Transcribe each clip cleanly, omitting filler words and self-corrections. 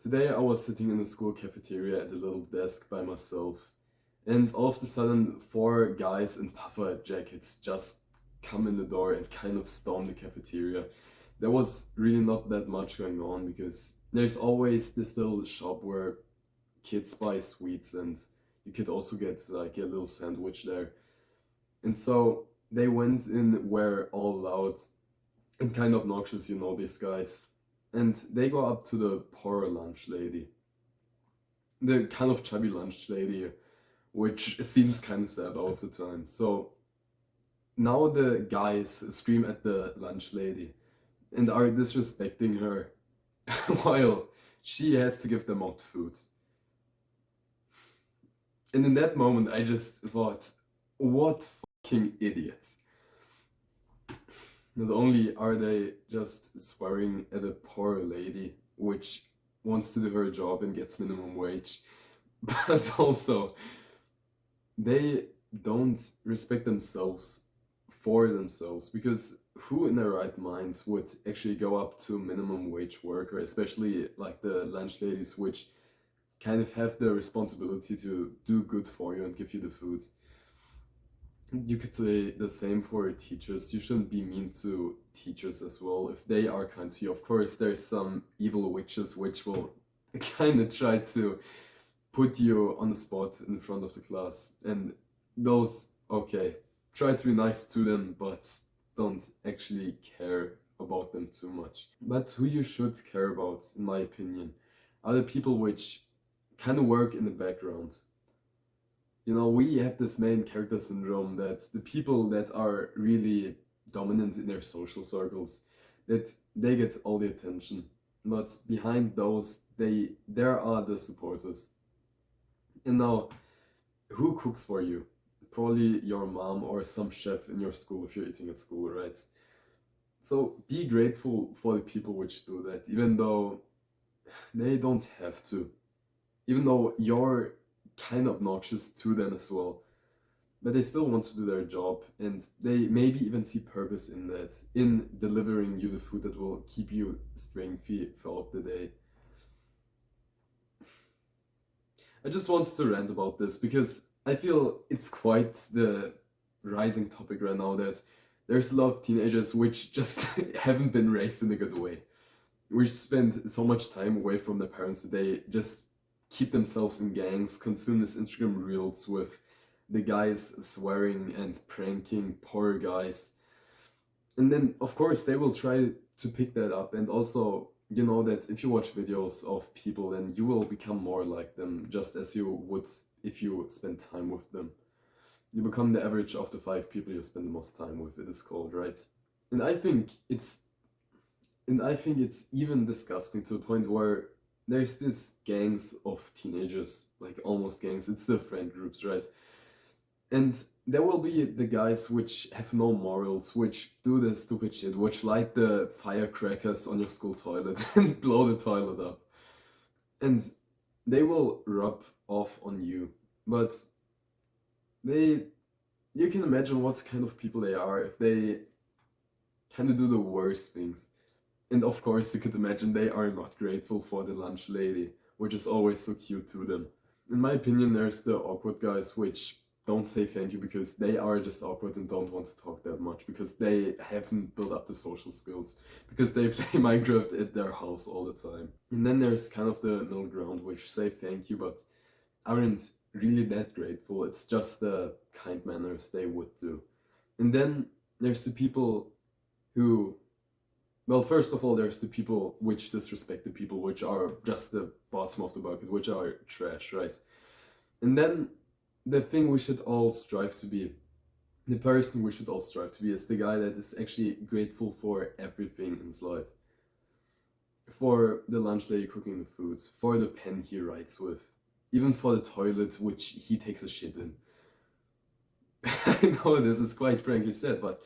Today I was sitting in the school cafeteria at a little desk by myself, and all of a sudden, four guys in puffer jackets just come in the door and kind of storm the cafeteria. There was really not that much going on because there's always this little shop where kids buy sweets and you could also get like a little sandwich there. And so they went in, were all loud and kind of obnoxious, these guys. And they go up to the poor lunch lady, the kind of chubby lunch lady, which seems kind of sad all of the time. So now the guys scream at the lunch lady and are disrespecting her while she has to give them out food. And in that moment, I just thought, what fucking idiots. Not only are they just swearing at a poor lady, which wants to do her job and gets minimum wage, but also they don't respect themselves for themselves, because who in their right mind would actually go up to minimum wage worker, especially like the lunch ladies, which kind of have the responsibility to do good for you and give you the food. You could say the same for teachers. You shouldn't be mean to teachers as well if they are kind to you. Of course, there's some evil witches which will kind of try to put you on the spot in front of the class. And those, okay, try to be nice to them, but don't actually care about them too much. But who you should care about, in my opinion, are the people which kind of work in the background. We have this main character syndrome that the people that are really dominant in their social circles, that they get all the attention. But behind those, there are the supporters. And now, who cooks for you? Probably your mom or some chef in your school if you're eating at school, right? So be grateful for the people which do that, even though they don't have to. Even though you're kind of obnoxious to them as well. But they still want to do their job, and they maybe even see purpose in that, in delivering you the food that will keep you strengthy throughout the day. I just wanted to rant about this because I feel it's quite the rising topic right now that there's a lot of teenagers which just haven't been raised in a good way, which spend so much time away from their parents that they just keep themselves in gangs, consume these Instagram reels with the guys swearing and pranking poor guys. And then, of course, they will try to pick that up. And also, you know that if you watch videos of people, then you will become more like them, just as you would if you spend time with them. You become the average of the 5 people you spend the most time with, it is called, right? And I think it's even disgusting to the point where there's this gangs of teenagers, like almost gangs. It's the friend groups, right? And there will be the guys which have no morals, which do the stupid shit, which light the firecrackers on your school toilet and blow the toilet up. And they will rub off on you. But you can imagine what kind of people they are if they kind of do the worst things. And of course, you could imagine they are not grateful for the lunch lady, which is always so cute to them. In my opinion, there's the awkward guys which don't say thank you because they are just awkward and don't want to talk that much because they haven't built up the social skills, because they play Minecraft at their house all the time. And then there's kind of the middle ground which say thank you but aren't really that grateful. It's just the kind manners they would do. And then there's the people who, well, first of all, there's the people which disrespect the people which are just the bottom of the bucket, which are trash, right? And then the thing we should all strive to be, the person we should all strive to be, is the guy that is actually grateful for everything in his life. For the lunch lady cooking the food, for the pen he writes with, even for the toilet which he takes a shit in. I know this is quite frankly sad, but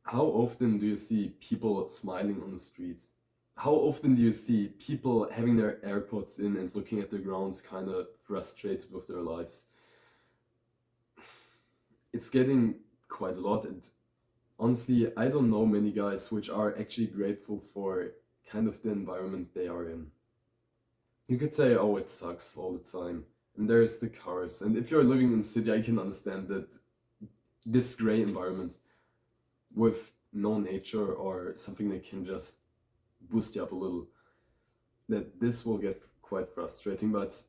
how often do you see people smiling on the streets? How often do you see people having their AirPods in and looking at the ground, kind of frustrated with their lives? It's getting quite a lot, and honestly, I don't know many guys which are actually grateful for kind of the environment they are in. You could say, oh, it sucks all the time. And there's the cars. And if you're living in city, I can understand that this gray environment with no nature or something that can just boost you up a little, that this will get quite frustrating. But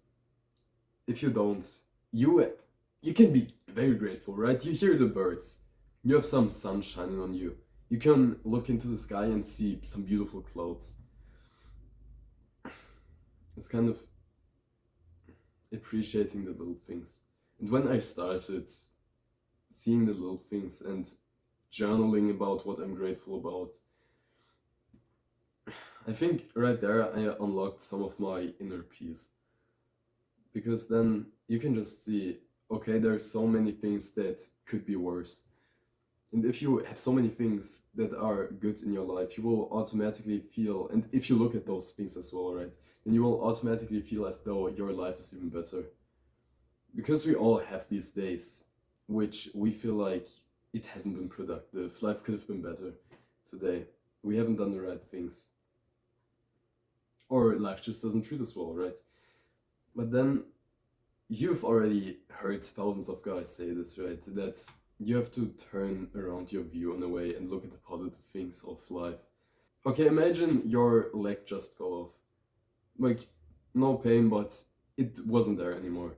if you don't, you you can be very grateful, right? You hear the birds, you have some sun shining on you, you can look into the sky and see some beautiful clouds. It's kind of appreciating the little things. And when I started seeing the little things and journaling about what I'm grateful about, I think right there I unlocked some of my inner peace. Because then you can just see, okay, there are so many things that could be worse. And if you have so many things that are good in your life, you will automatically feel, and if you look at those things as well, right, then you will automatically feel as though your life is even better. Because we all have these days which we feel like it hasn't been productive, life could have been better today. We haven't done the right things. Or life just doesn't treat us well, right? But then you've already heard thousands of guys say this, right? That you have to turn around your view in a way and look at the positive things of life. Okay, imagine your leg just fell off. Like, no pain, but it wasn't there anymore.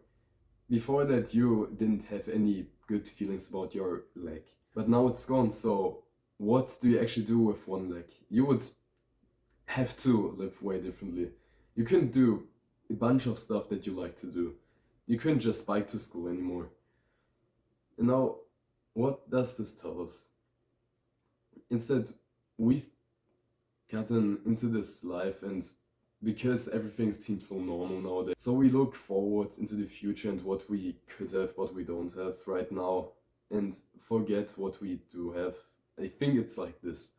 Before that, you didn't have any good feelings about your leg. But now it's gone, so what do you actually do with one leg? You would have to live way differently. You couldn't do a bunch of stuff that you like to do. You couldn't just bike to school anymore. And now, what does this tell us? Instead, we've gotten into this life, and because everything seems so normal nowadays, so we look forward into the future and what we could have, what we don't have right now, and forget what we do have. I think it's like this.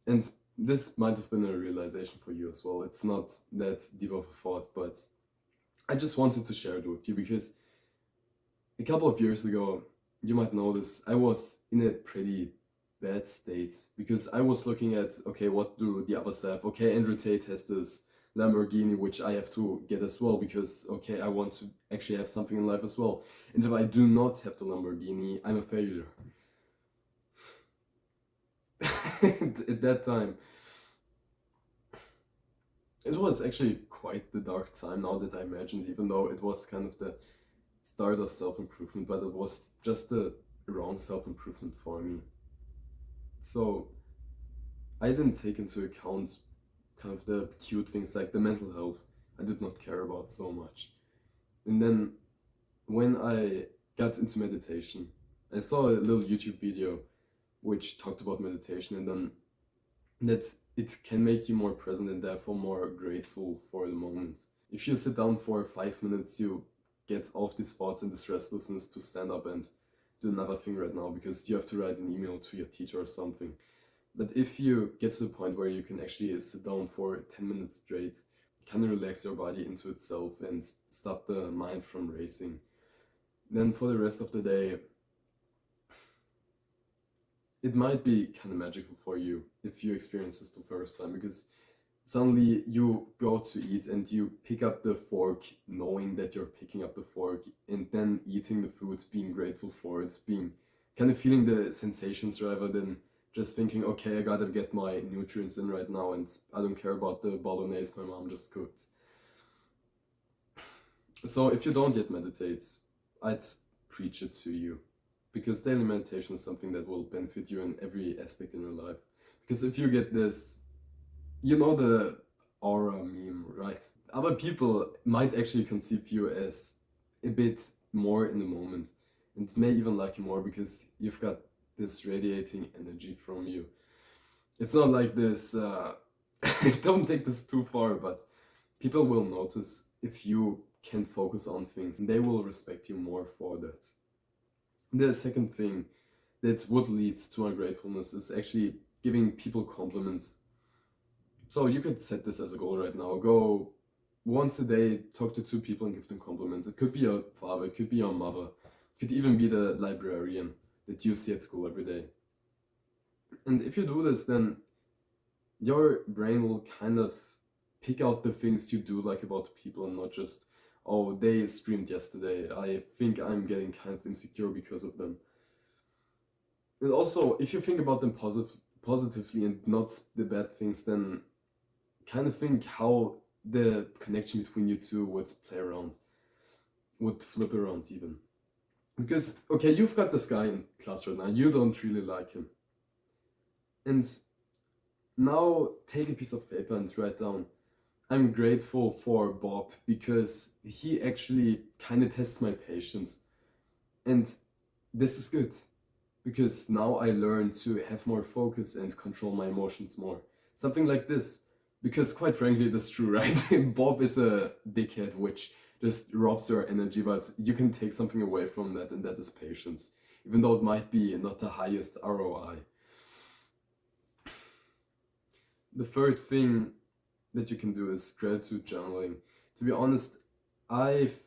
And this might have been a realization for you as well. It's not that deep of a thought, but I just wanted to share it with you because a couple of years ago, you might notice I was in a pretty bad state because I was looking at, okay, what do the others have? Okay, Andrew Tate has this Lamborghini, which I have to get as well because, okay, I want to actually have something in life as well. And if I do not have the Lamborghini, I'm a failure. At that time, it was actually quite the dark time now that I imagined, even though it was kind of the start of self improvement, but it was just the wrong self improvement for me. So I didn't take into account kind of the cute things like the mental health. I did not care about so much. And then when I got into meditation, I saw a little YouTube video which talked about meditation and then that it can make you more present and therefore more grateful for the moment. If you sit down for 5 minutes, you get off these thoughts and this restlessness to stand up and do another thing right now because you have to write an email to your teacher or something. But if you get to the point where you can actually sit down for 10 minutes straight, kind of relax your body into itself and stop the mind from racing, then for the rest of the day, it might be kind of magical for you if you experience this the first time because suddenly you go to eat and you pick up the fork knowing that you're picking up the fork and then eating the food, being grateful for it, being kind of feeling the sensations rather than just thinking, okay, I gotta get my nutrients in right now and I don't care about the bolognese my mom just cooked. So if you don't yet meditate, I'd preach it to you because daily meditation is something that will benefit you in every aspect in your life. Because if you get this, you know the aura meme, right? Other people might actually conceive you as a bit more in the moment and may even like you more because you've got this radiating energy from you. It's not like this, don't take this too far, but people will notice if you can focus on things and they will respect you more for that. The second thing that would lead to my gratefulness is actually giving people compliments. So you could set this as a goal right now. Go once a day, talk to two people and give them compliments. It could be your father, it could be your mother, it could even be the librarian that you see at school every day. And if you do this, then your brain will kind of pick out the things you do like about people and not just, oh, they streamed yesterday, I think I'm getting kind of insecure because of them. And also, if you think about them positively and not the bad things, then kind of think how the connection between you two would play around, would flip around even. Because, okay, you've got this guy in class right now, you don't really like him. And now take a piece of paper and write down, I'm grateful for Bob because he actually kind of tests my patience. And this is good because now I learn to have more focus and control my emotions more. Something like this. Because quite frankly, that's true, right? Bob is a dickhead which just robs your energy, but you can take something away from that, and that is patience. Even though it might be not the highest ROI. The third thing that you can do is gratitude journaling. To be honest, I've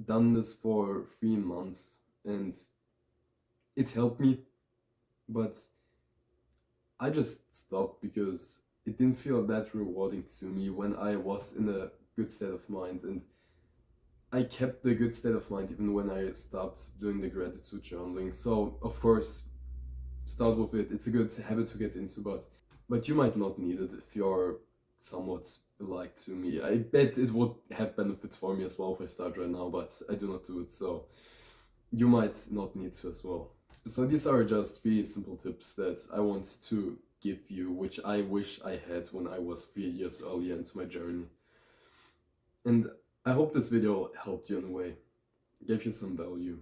done this for 3 months and it helped me, but I just stopped because it didn't feel that rewarding to me when I was in a good state of mind, and I kept the good state of mind even when I stopped doing the gratitude journaling. So of course, start with it. It's a good habit to get into, but you might not need it if you're somewhat alike to me. I bet it would have benefits for me as well if I start right now, but I do not do it, so you might not need to as well. So these are just 3 simple tips that I want to give you, which I wish I had when I was 3 years earlier into my journey. And I hope this video helped you in a way, gave you some value.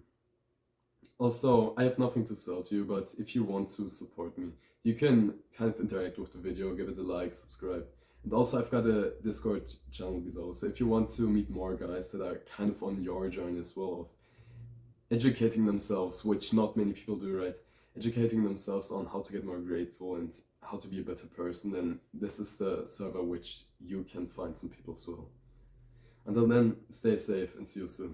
Also, I have nothing to sell to you, but if you want to support me, you can kind of interact with the video, give it a like, subscribe. And also I've got a Discord channel below, so if you want to meet more guys that are kind of on your journey as well of educating themselves, which not many people do, right? Educating themselves on how to get more grateful and how to be a better person, then this is the server which you can find some people as well. Until then, stay safe and see you soon.